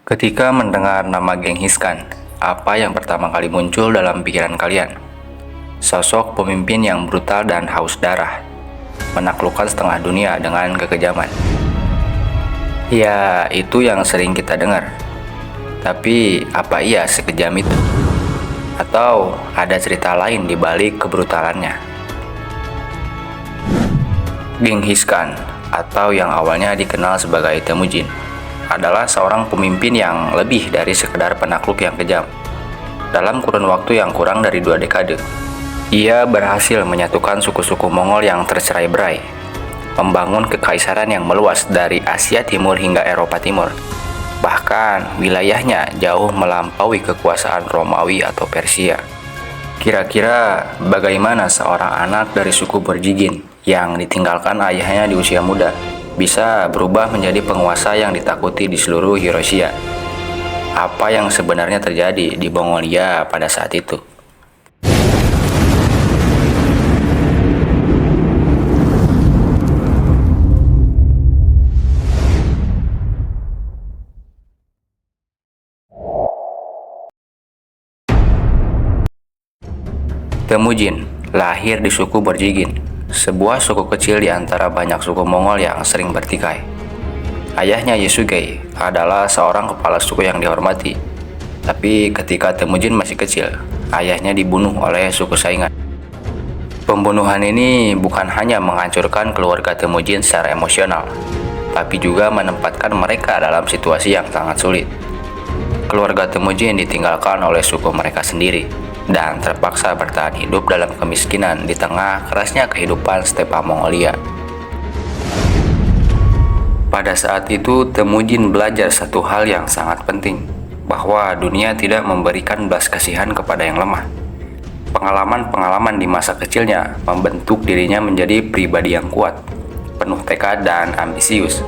Ketika mendengar nama Genghis Khan, apa yang pertama kali muncul dalam pikiran kalian? Sosok pemimpin yang brutal dan haus darah, menaklukkan setengah dunia dengan kekejaman. Ya, itu yang sering kita dengar. Tapi, apa ia sekejam itu? Atau ada cerita lain di balik kebrutalannya? Genghis Khan, atau yang awalnya dikenal sebagai Temujin, adalah seorang pemimpin yang lebih dari sekedar penakluk yang kejam. Dalam kurun waktu yang kurang dari 2 dekade, ia berhasil menyatukan suku-suku Mongol yang tercerai-berai, membangun kekaisaran yang meluas dari Asia Timur hingga Eropa Timur. Bahkan, wilayahnya jauh melampaui kekuasaan Romawi atau Persia. Kira-kira bagaimana seorang anak dari suku Borjigin yang ditinggalkan ayahnya di usia muda bisa berubah menjadi penguasa yang ditakuti di seluruh Eurasia? Apa yang sebenarnya terjadi di Mongolia pada saat itu? Temujin lahir di suku Borjigin, sebuah suku kecil di antara banyak suku Mongol yang sering bertikai. Ayahnya Yesugei adalah seorang kepala suku yang dihormati. Tapi ketika Temujin masih kecil, ayahnya dibunuh oleh suku saingan. Pembunuhan ini bukan hanya menghancurkan keluarga Temujin secara emosional, tapi juga menempatkan mereka dalam situasi yang sangat sulit. Keluarga Temujin ditinggalkan oleh suku mereka sendiri dan terpaksa bertahan hidup dalam kemiskinan di tengah kerasnya kehidupan stepa Mongolia. Pada saat itu, Temujin belajar satu hal yang sangat penting, bahwa dunia tidak memberikan belas kasihan kepada yang lemah. Pengalaman-pengalaman di masa kecilnya membentuk dirinya menjadi pribadi yang kuat, penuh tekad dan ambisius.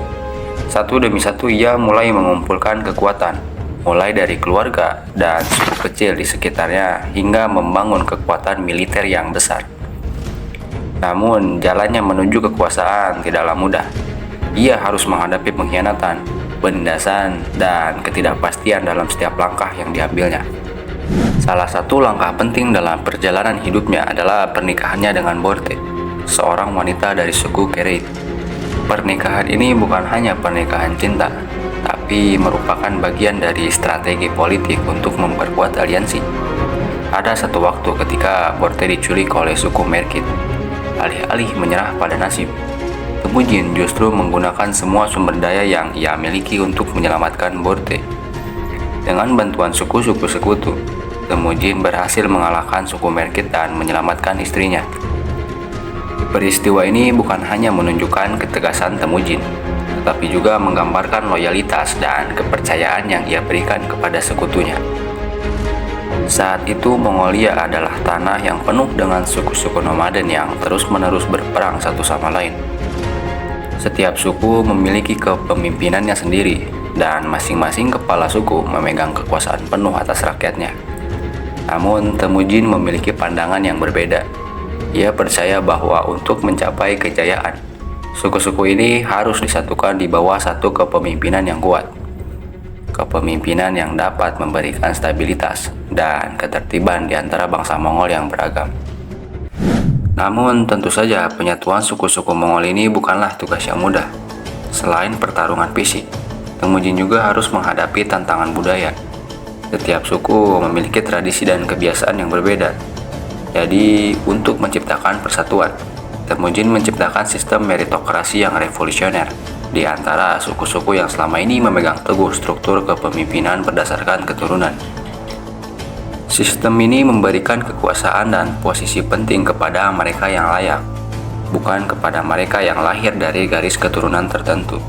Satu demi satu ia mulai mengumpulkan kekuatan, mulai dari keluarga dan suku kecil di sekitarnya hingga membangun kekuatan militer yang besar. Namun, jalannya menuju kekuasaan tidaklah mudah. Ia harus menghadapi pengkhianatan, penindasan, dan ketidakpastian dalam setiap langkah yang diambilnya. Salah satu langkah penting dalam perjalanan hidupnya adalah pernikahannya dengan Borte, seorang wanita dari suku Kereit. Pernikahan ini bukan hanya pernikahan cinta, tapi merupakan bagian dari strategi politik untuk memperkuat aliansi. Ada satu waktu ketika Borte diculik oleh suku Merkit. Alih-alih menyerah pada nasib, Temujin justru menggunakan semua sumber daya yang ia miliki untuk menyelamatkan Borte. Dengan bantuan suku-suku sekutu, Temujin berhasil mengalahkan suku Merkit dan menyelamatkan istrinya. Peristiwa ini bukan hanya menunjukkan ketegasan Temujin, tetapi juga menggambarkan loyalitas dan kepercayaan yang ia berikan kepada sekutunya. Saat itu Mongolia adalah tanah yang penuh dengan suku-suku nomaden yang terus-menerus berperang satu sama lain. Setiap suku memiliki kepemimpinannya sendiri, dan masing-masing kepala suku memegang kekuasaan penuh atas rakyatnya. Namun Temujin memiliki pandangan yang berbeda. Ia percaya bahwa untuk mencapai kejayaan, suku-suku ini harus disatukan di bawah satu kepemimpinan yang kuat. Kepemimpinan yang dapat memberikan stabilitas dan ketertiban di antara bangsa Mongol yang beragam. Namun tentu saja penyatuan suku-suku Mongol ini bukanlah tugas yang mudah. Selain pertarungan fisik, Temujin juga harus menghadapi tantangan budaya. Setiap suku memiliki tradisi dan kebiasaan yang berbeda. Jadi, untuk menciptakan persatuan, Temujin menciptakan sistem meritokrasi yang revolusioner di antara suku-suku yang selama ini memegang teguh struktur kepemimpinan berdasarkan keturunan. Sistem ini memberikan kekuasaan dan posisi penting kepada mereka yang layak, bukan kepada mereka yang lahir dari garis keturunan tertentu.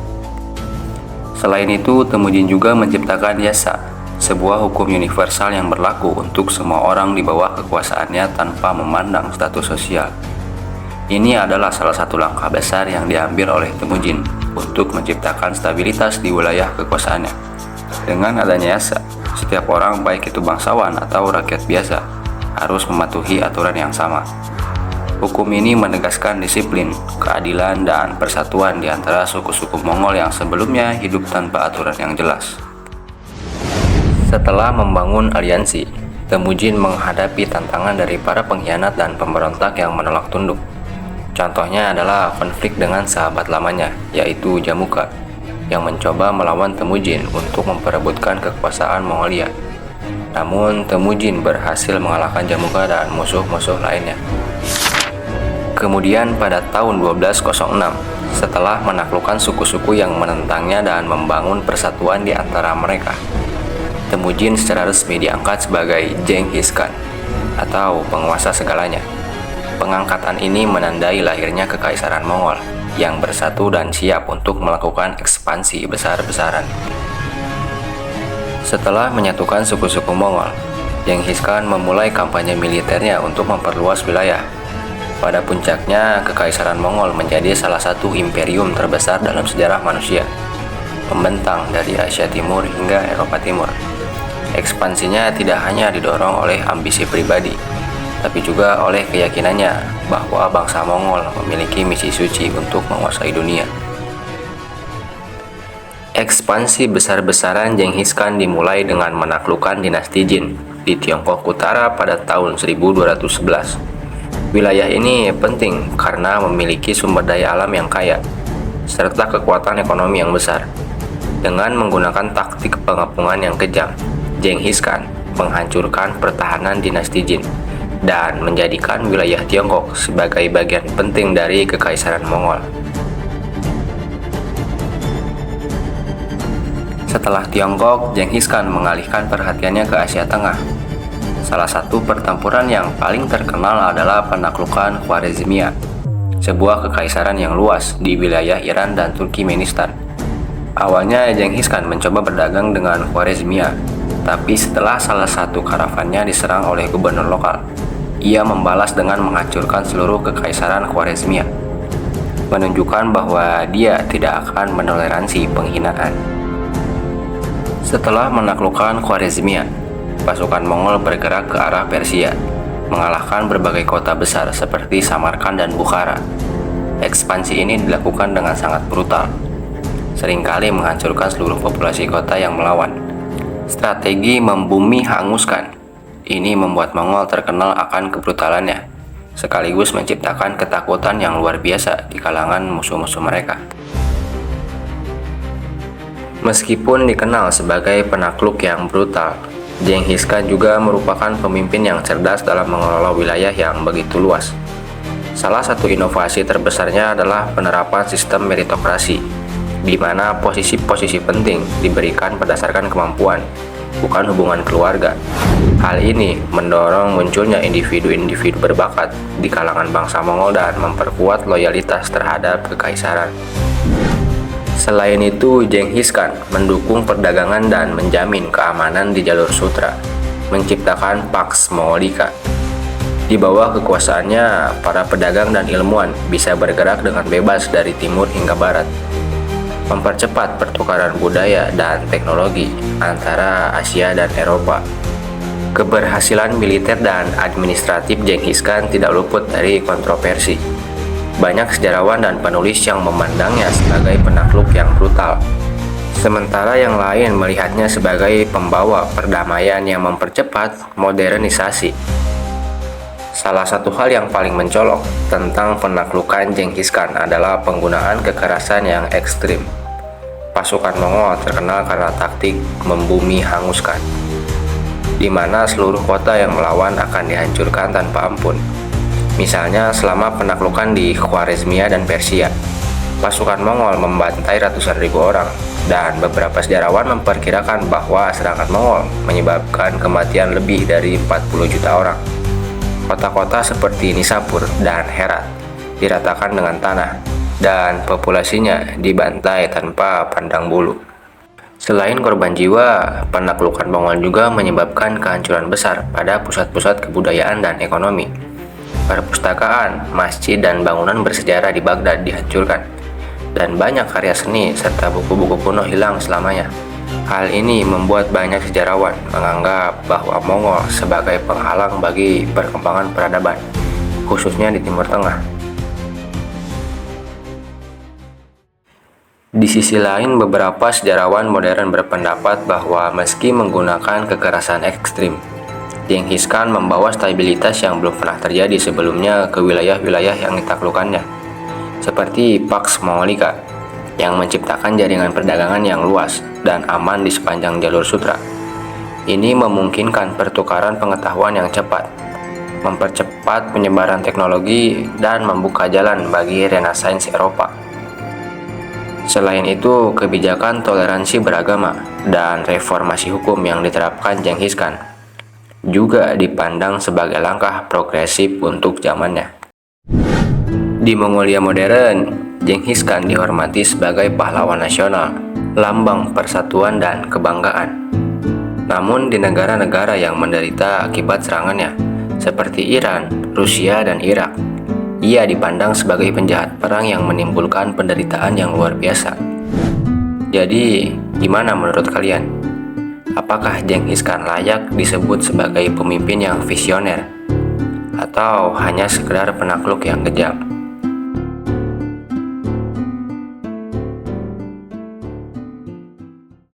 Selain itu, Temujin juga menciptakan yasa, sebuah hukum universal yang berlaku untuk semua orang di bawah kekuasaannya tanpa memandang status sosial. Ini adalah salah satu langkah besar yang diambil oleh Temujin untuk menciptakan stabilitas di wilayah kekuasaannya. Dengan adanya yasa, setiap orang, baik itu bangsawan atau rakyat biasa, harus mematuhi aturan yang sama. Hukum ini menegaskan disiplin, keadilan, dan persatuan di antara suku-suku Mongol yang sebelumnya hidup tanpa aturan yang jelas. Setelah membangun aliansi, Temujin menghadapi tantangan dari para pengkhianat dan pemberontak yang menolak tunduk. Contohnya adalah konflik dengan sahabat lamanya, yaitu Jamuka, yang mencoba melawan Temujin untuk memperebutkan kekuasaan Mongolia. Namun, Temujin berhasil mengalahkan Jamuka dan musuh-musuh lainnya. Kemudian pada tahun 1206, setelah menaklukkan suku-suku yang menentangnya dan membangun persatuan di antara mereka, Temujin secara resmi diangkat sebagai Genghis Khan atau penguasa segalanya. Pengangkatan ini menandai lahirnya Kekaisaran Mongol yang bersatu dan siap untuk melakukan ekspansi besar-besaran. Setelah menyatukan suku-suku Mongol, Genghis Khan memulai kampanye militernya untuk memperluas wilayah. Pada puncaknya, Kekaisaran Mongol menjadi salah satu imperium terbesar dalam sejarah manusia, membentang dari Asia Timur hingga Eropa Timur. Ekspansinya tidak hanya didorong oleh ambisi pribadi, tapi juga oleh keyakinannya bahwa bangsa Mongol memiliki misi suci untuk menguasai dunia. Ekspansi besar-besaran Genghis Khan dimulai dengan menaklukkan dinasti Jin di Tiongkok Utara pada tahun 1211. Wilayah ini penting karena memiliki sumber daya alam yang kaya, serta kekuatan ekonomi yang besar. Dengan menggunakan taktik pengepungan yang kejam, Genghis Khan menghancurkan pertahanan dinasti Jin dan menjadikan wilayah Tiongkok sebagai bagian penting dari Kekaisaran Mongol. Setelah Tiongkok, Genghis Khan mengalihkan perhatiannya ke Asia Tengah. Salah satu pertempuran yang paling terkenal adalah penaklukan Khwarezmia, sebuah kekaisaran yang luas di wilayah Iran dan Turkmenistan. Awalnya Genghis Khan mencoba berdagang dengan Khwarezmia, tapi setelah salah satu karavannya diserang oleh gubernur lokal, ia membalas dengan menghancurkan seluruh kekaisaran Khwarezmia, menunjukkan bahwa dia tidak akan menoleransi penghinaan. Setelah menaklukkan Khwarezmia, pasukan Mongol bergerak ke arah Persia, mengalahkan berbagai kota besar seperti Samarkand dan Bukhara. Ekspansi ini dilakukan dengan sangat brutal, seringkali menghancurkan seluruh populasi kota yang melawan. Strategi membumi hanguskan ini membuat Mongol terkenal akan kebrutalannya, sekaligus menciptakan ketakutan yang luar biasa di kalangan musuh-musuh mereka. Meskipun dikenal sebagai penakluk yang brutal, Genghis Khan juga merupakan pemimpin yang cerdas dalam mengelola wilayah yang begitu luas. Salah satu inovasi terbesarnya adalah penerapan sistem meritokrasi, di mana posisi-posisi penting diberikan berdasarkan kemampuan, bukan hubungan keluarga. Hal ini mendorong munculnya individu-individu berbakat di kalangan bangsa Mongol dan memperkuat loyalitas terhadap kekaisaran. Selain itu, Genghis Khan mendukung perdagangan dan menjamin keamanan di jalur sutra, menciptakan Pax Mongolica. Di bawah kekuasaannya, para pedagang dan ilmuwan bisa bergerak dengan bebas dari timur hingga barat, mempercepat pertukaran budaya dan teknologi antara Asia dan Eropa. Keberhasilan militer dan administratif Genghis Khan tidak luput dari kontroversi. Banyak sejarawan dan penulis yang memandangnya sebagai penakluk yang brutal, sementara yang lain melihatnya sebagai pembawa perdamaian yang mempercepat modernisasi. Salah satu hal yang paling mencolok tentang penaklukan Genghis Khan adalah penggunaan kekerasan yang ekstrim. Pasukan Mongol terkenal karena taktik membumi hanguskan, di mana seluruh kota yang melawan akan dihancurkan tanpa ampun. Misalnya selama penaklukan di Khwarezmia dan Persia, pasukan Mongol membantai ratusan ribu orang, dan beberapa sejarawan memperkirakan bahwa serangan Mongol menyebabkan kematian lebih dari 40 juta orang. Kota-kota seperti Nishapur dan Herat diratakan dengan tanah, dan populasinya dibantai tanpa pandang bulu. Selain korban jiwa, penaklukan Mongol juga menyebabkan kehancuran besar pada pusat-pusat kebudayaan dan ekonomi. Perpustakaan, masjid, dan bangunan bersejarah di Baghdad dihancurkan, dan banyak karya seni serta buku-buku kuno hilang selamanya. Hal ini membuat banyak sejarawan menganggap bahwa Mongol sebagai penghalang bagi perkembangan peradaban, khususnya di Timur Tengah. Di sisi lain, beberapa sejarawan modern berpendapat bahwa meski menggunakan kekerasan ekstrim, Genghis Khan membawa stabilitas yang belum pernah terjadi sebelumnya ke wilayah-wilayah yang ditaklukkannya, seperti Pax Mongolica, yang menciptakan jaringan perdagangan yang luas dan aman di sepanjang jalur sutra. Ini memungkinkan pertukaran pengetahuan yang cepat, mempercepat penyebaran teknologi, dan membuka jalan bagi Renaissance Eropa. Selain itu, kebijakan toleransi beragama dan reformasi hukum yang diterapkan Genghis Khan juga dipandang sebagai langkah progresif untuk zamannya. Di Mongolia modern, Genghis Khan dihormati sebagai pahlawan nasional, lambang persatuan dan kebanggaan. Namun di negara-negara yang menderita akibat serangannya, seperti Iran, Rusia, dan Irak, ia dipandang sebagai penjahat perang yang menimbulkan penderitaan yang luar biasa. Jadi, gimana menurut kalian? Apakah Genghis Khan layak disebut sebagai pemimpin yang visioner? Atau hanya sekedar penakluk yang kejam?